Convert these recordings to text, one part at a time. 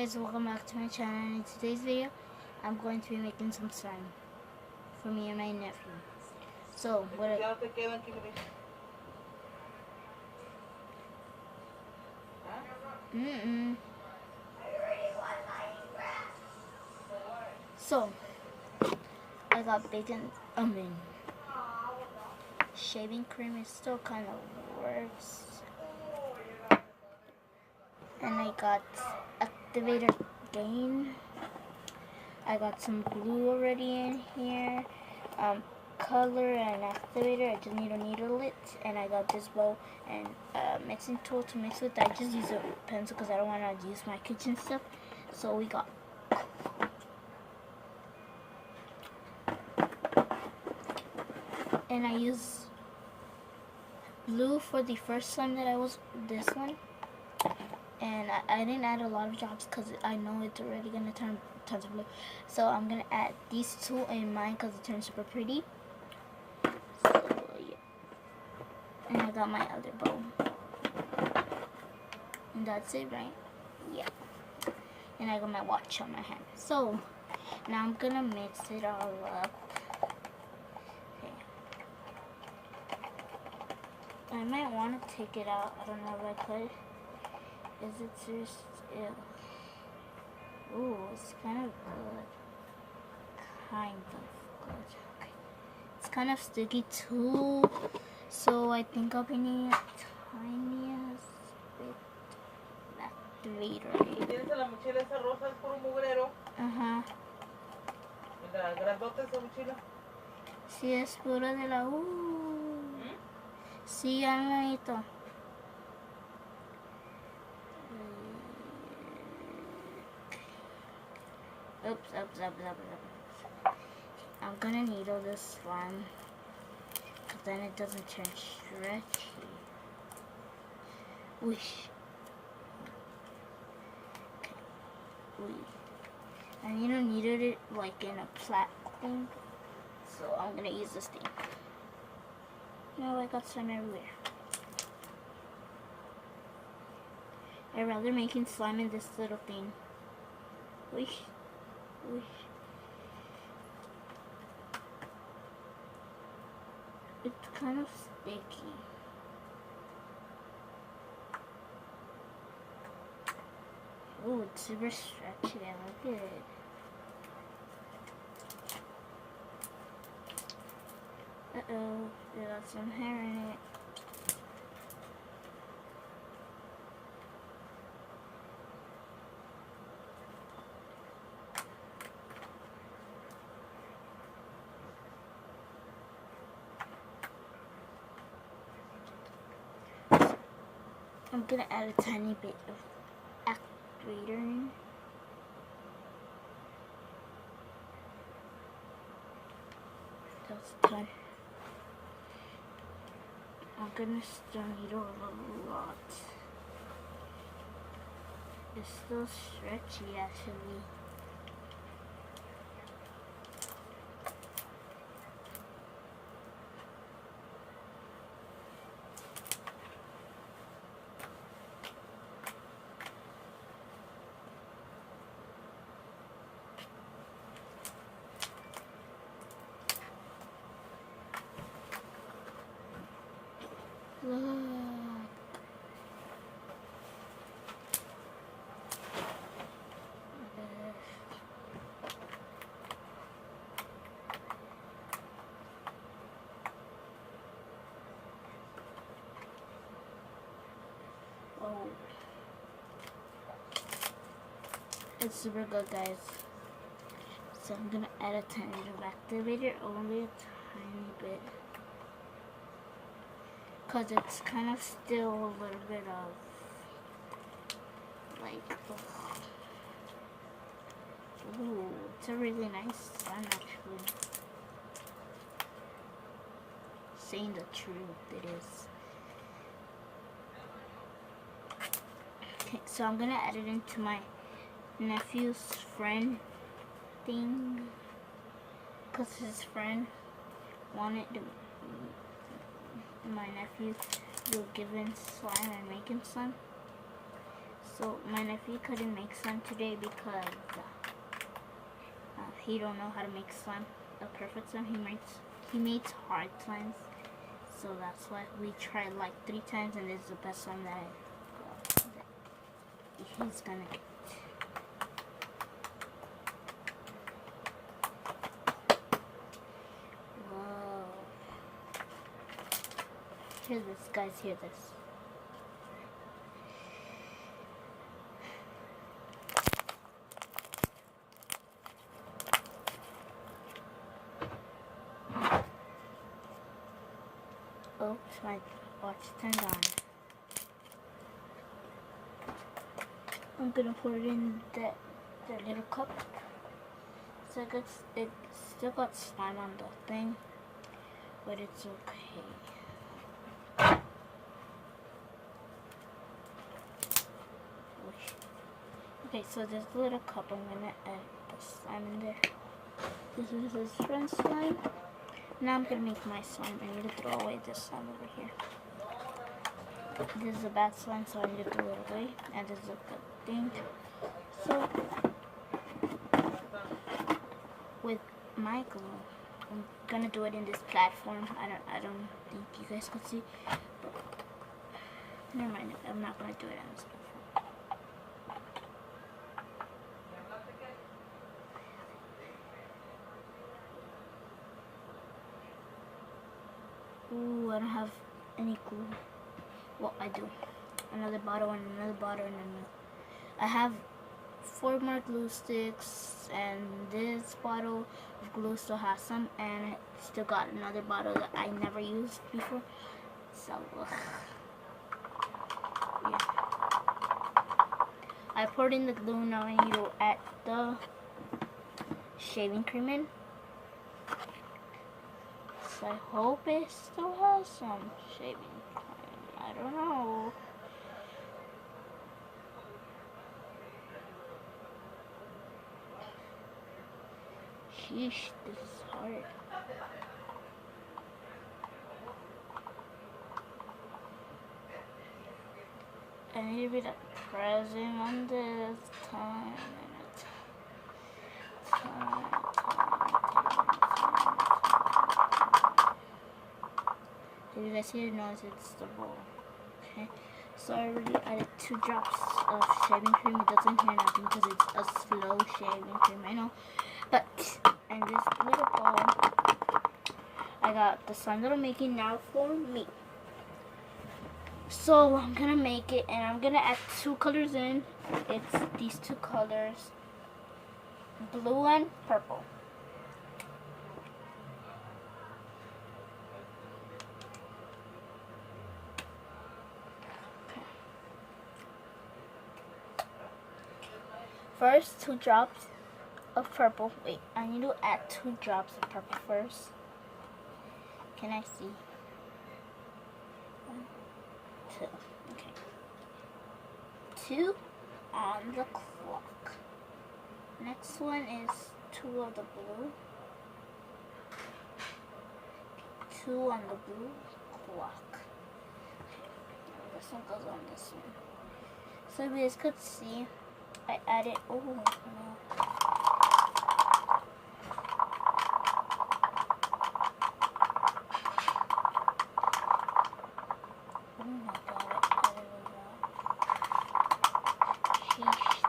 guys, welcome back to my channel. In today's video, I'm going to be making some slime for me and my nephew. So, what So, I got bacon, shaving cream. It still kind of works. And I got activator gain. I got some glue already in here. Color and activator. I just need a needle it. And I got this bowl and mixing tool to mix with. I just use a pencil because I don't want to use my kitchen stuff. So we got and I use blue for the first slime that I was this one. And I didn't add a lot of drops because I know it's already going to turn tons of blue. So I'm going to add these two in mine because it turns super pretty. So, yeah. And I got my other bowl. And that's it, right? Yeah. And I got my watch on my hand. So, now I'm going to mix it all up. Okay. I might want to take it out. I don't know if I could. Is it just ooh, it's kind of good. Kind of good. Okay. It's kind of sticky too. So I think I'll be needing a tiniest bit activator. ¿Tienes en la mochila esa rosa? Es puro mugrero. Ajá. ¿La grandota esa mochila? Sí, es pura de la Sí, ya lo necesito. Oops. I'm gonna needle this slime because then it doesn't turn stretchy. Whoosh. Okay. I need to needle it like in a flat thing, so I'm gonna use this thing. No, I got slime everywhere. I'd rather making slime in this little thing. Whoosh. It's kind of sticky. Oh, it's super stretchy. I like it. Uh-oh, it got some hair in it. I'm gonna add a tiny bit of activator in. That's done. I'm gonna still needle a lot. It's still stretchy actually. Look. Oh. It's super good, guys. So I'm gonna add a tiny bit of activator, only a tiny bit. Because it's kind of still a little bit of like, ooh, it's a really nice slime actually. Saying the truth, it is. Okay, so I'm gonna add it into my nephew's friend thing. Because his friend wanted to my nephew will give him slime and make him slime. So my nephew couldn't make slime today because he don't know how to make slime, a perfect slime. He makes hard slimes. So that's why we tried like 3 times, and this is the best slime that he's gonna get. Whoa. Hear this, guys, hear this. Oops, my watch turned on. I'm gonna pour it in that little cup. So it still got slime on the thing, but it's okay. Okay, so this little cup, I'm gonna add the slime in there. This is his friend's slime. Now I'm gonna make my slime. I need to throw away this slime over here. This is a bad slime, so I need to throw it away. And this is a good thing. So with my glue, I'm gonna do it in this platform. I don't think you guys could see. But never mind. I'm not gonna do it on this platform. Ooh, I don't have any glue. Well, I do. Another bottle and another bottle and another. I have 4 more glue sticks, and this bottle of glue still has some, and I still got another bottle that I never used before. So, yeah. I poured in the glue. Now I need to add the shaving cream in. So I hope it still has some shaving cream. I don't know. Sheesh, this is hard. I need to be like pressing on this time. Did you guys hear the noise? It's the bowl. Okay. So I already added 2 drops of shaving cream. It doesn't hear nothing because it's a slow shaving cream, I know. But in this little bowl, I got the slime that I'm making now for me. So I'm gonna make it, and I'm gonna add 2 colors in. It's these 2 colors, blue and purple. First, 2 drops of purple. Wait, I need to add 2 drops of purple first. Can I see? 1, 2. Okay. 2 on the clock. Next one is 2 of the blue. 2 on the blue clock. Okay. This one goes on this one. So you guys could see, I added. Oh no.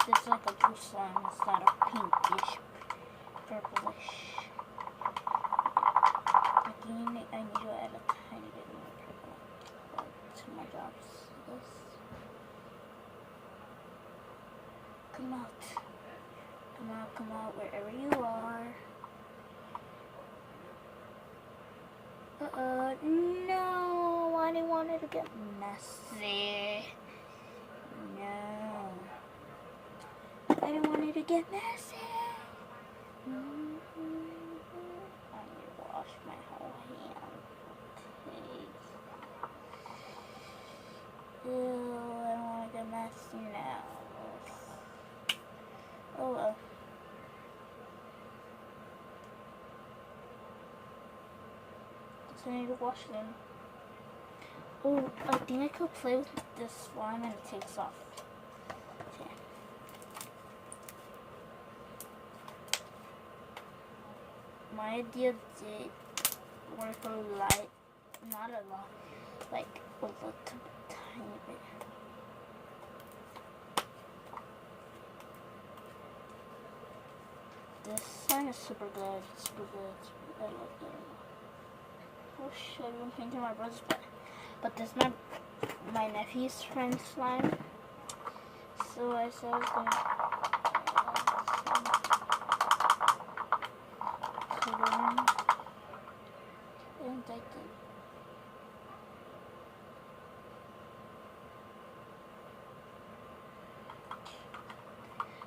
This is like a blue slime. It's not a pinkish, purplish. Again, I need to add a tiny bit more purple to my drops. This. Come out. Come out, come out, wherever you are. No, I didn't want it to get messy. No. I didn't want it to get messy. I need to wash my whole hand. Okay. Ew, I don't want to get messy now. Oh well. I need to wash them. Oh, I think I could play with this slime and it takes off. my idea did work a lot, not a lot, like a little tiny bit. This slime is super good, super good. I love it. Oh shit, I've been painting my brother's butt. But this is my nephew's friend's slime. So I said I was gonna color in. And I did.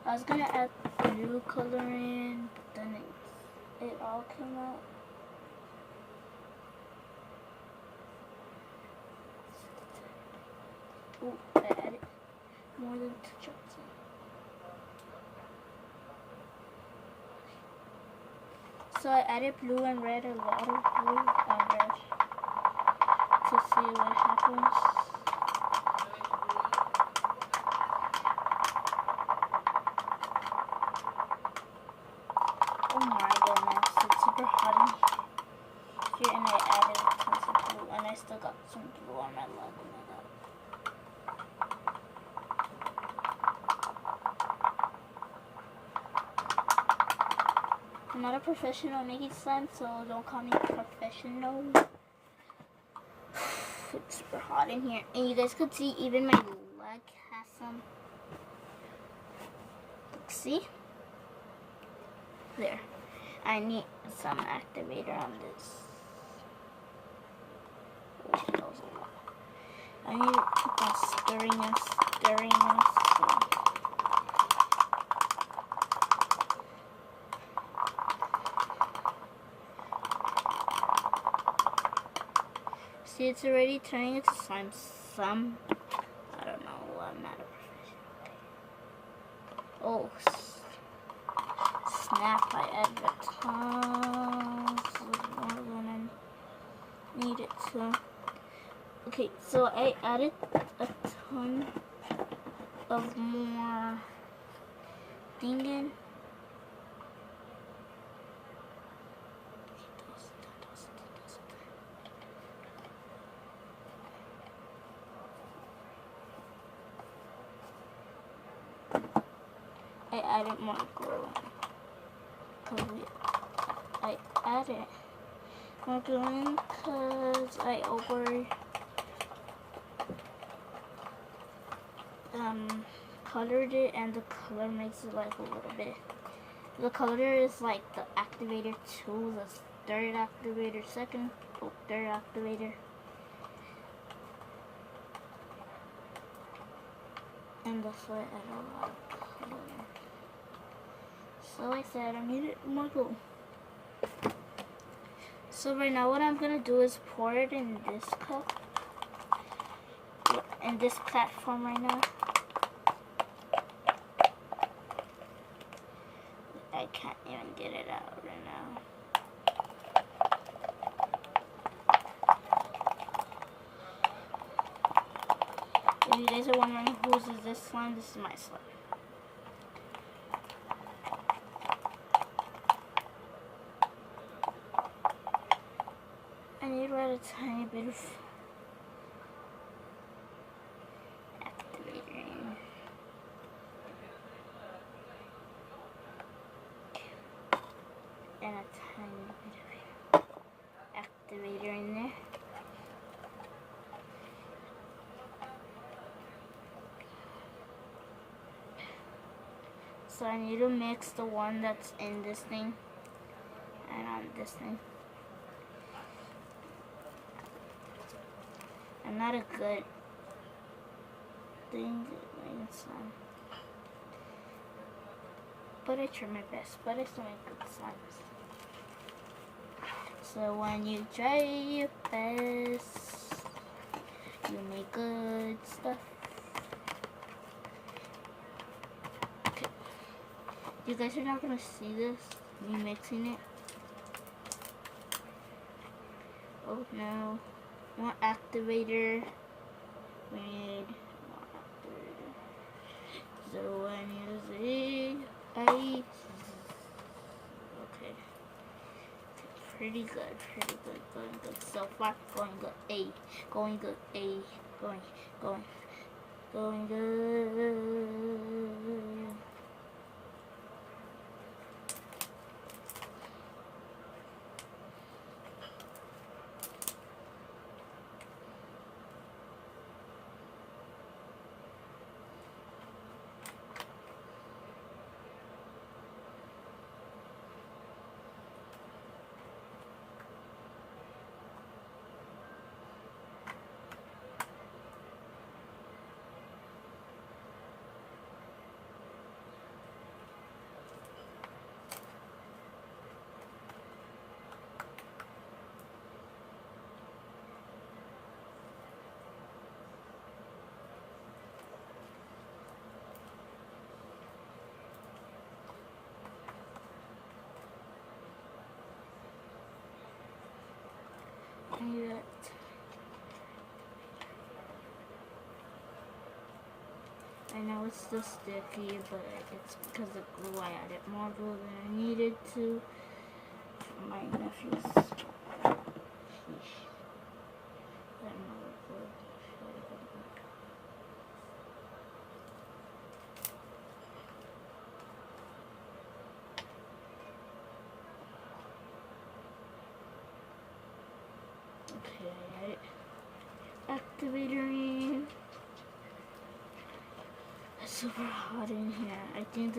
I was gonna add blue color in, but then it all came out. Oh, I added more than 2 drops in. So I added blue and red, a lot of blue and red, to see what happens. Oh my goodness, it's super hot in here, and I added tons of blue, and I still got some blue on my leg. Oh my god. I'm not a professional making slime, so don't call me professional. It's super hot in here, and you guys could see even my leg has some. See? There. I need some activator on this. Oh, that was a lot. I need to keep on stirring and stirring and stirring. See, it's already turning into slime. Some, I don't know, I'm not a professional. Oh, snap, I added a ton more than I needed to. Okay, so I added a ton of more thing in. I added more glue. I added more glue because I colored it, and the color makes it like a little bit. The color is like the activator 2, the 3rd activator, 3rd activator. And that's why I added a lot of color. So I said I needed more glue. So right now what I'm gonna do is pour it in this cup, in this platform right now. I can't even get it out right now. If you guys are wondering whose is this slime, this is my slime. I need to add a tiny bit of activator in. And a tiny bit of activator in there. So I need to mix the one that's in this thing and on this thing. I'm not a good thing at making slime, but I try my best, but I still make good slimes. So when you try your best, you make good stuff. Okay. You guys are not gonna see this, me mixing it. Oh no. More activator. We need more activator. So I'm using ice. Okay. pretty good, going good. So far, going good. Going good. Going good. I know it's still sticky, but it's because of glue. I added more glue than I needed to for my nephew's. Sheesh. That more glue. Okay, activator in. It's super hot in here. I think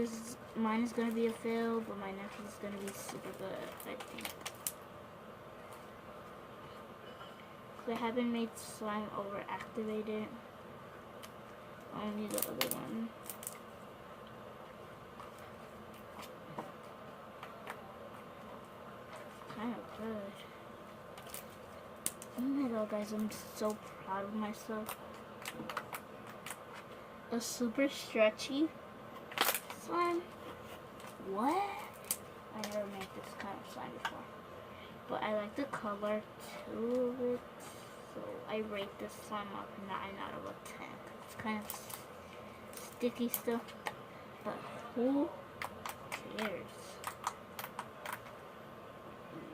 mine is gonna be a fail, but my nephew's gonna be super good, I think. Cause I haven't made slime overactivated. Only the other one. Kind of good. Oh my god, guys, I'm so proud of myself. A super stretchy slime. What? I never made this kind of slime before. But I like the color too of it. So I rate this slime up 9 out of 10. It's kind of sticky still. But who cares?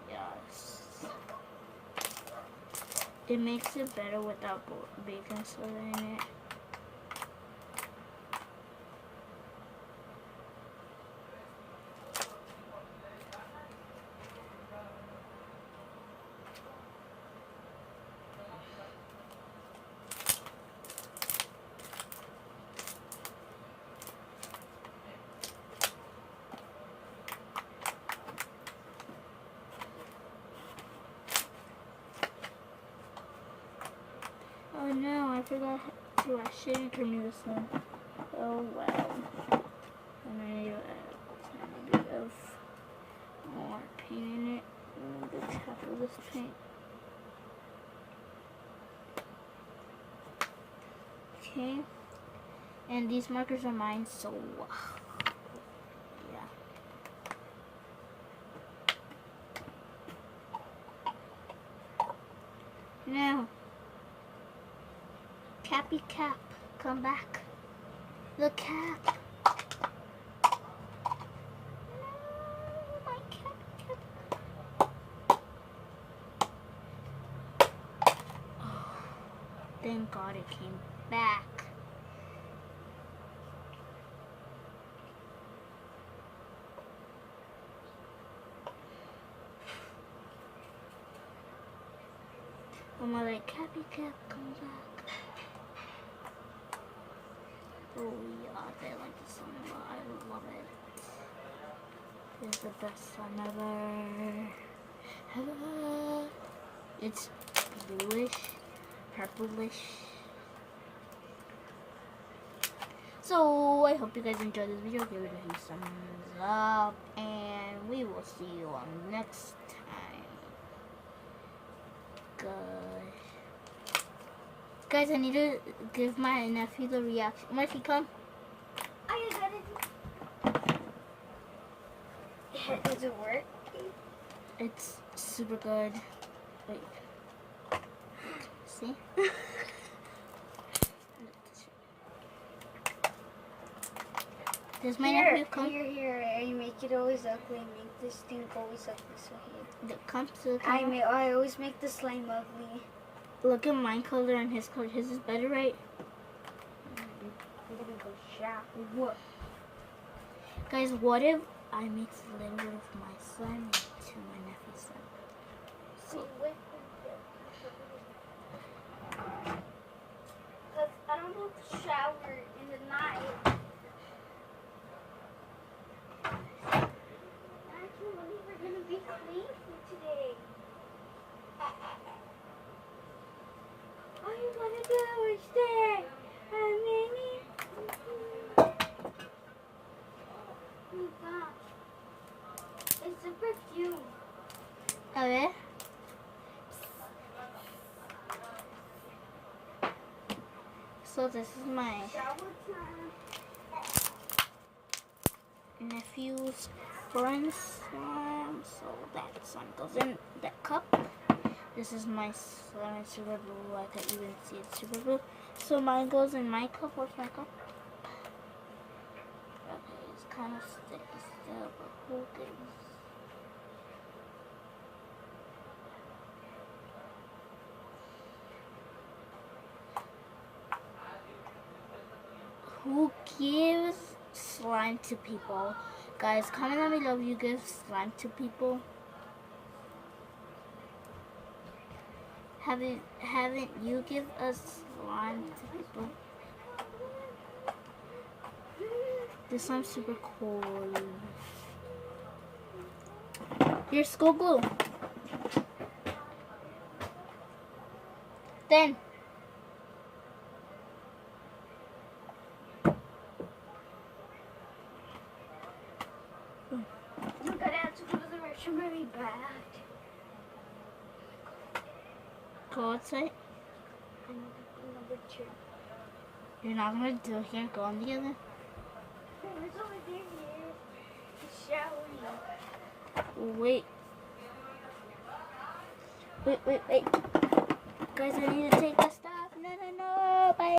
Yes. It makes it better without baking soda in it. Oh no, I forgot to add shading cream in this one. Oh well. And I need to add a tiny bit of more paint in it. The top of this paint. Okay. And these markers are mine, so yeah. Now, Cappy Cap, come back. The cap. No, my Cappy Cap. Oh, thank God it came back. I'm like, Cappy Cap, come back. Oh yeah, I like this song a lot. I love it. It's the best song ever. It's bluish, purplish. So I hope you guys enjoyed this video. Give it a huge thumbs up, and we will see you on next time. Guys, I need to give my nephew the reaction. Murphy, come. Are you gonna do? Does it work? It's super good. Wait. See? Does my Here, nephew come? here. You make it always ugly. Make this thing always ugly. So here. Come to the camera. I always make the slime ugly. Look at my color and his color. His is better, right? I'm gonna go shower. Guys, what if I mix a little bit of my slime into my nephew's slime? So, Cause I don't know to shower in the night. Actually, we're gonna be clean for today. All you wanna do is stay. Oh my gosh. It's a perfume. a ver. So this is my Shower time. nephew's friend's slime. So that slime goes in that cup. This is my slime, super blue. I can even see it's super blue. So mine goes in my cup. Where's my cup? Okay, it's kind of sticky still, but who cares? Who gives slime to people? Guys, comment down below if you give slime to people. Haven't you give us slime to people? This slime's super cool. Here's school glue. Then You gotta have to go to the restroom very bad. go outside. Number 2. You're not gonna do it here. Go on the other. It's over there. It's showering. Wait. Guys, I need to take the stuff. No. Bye.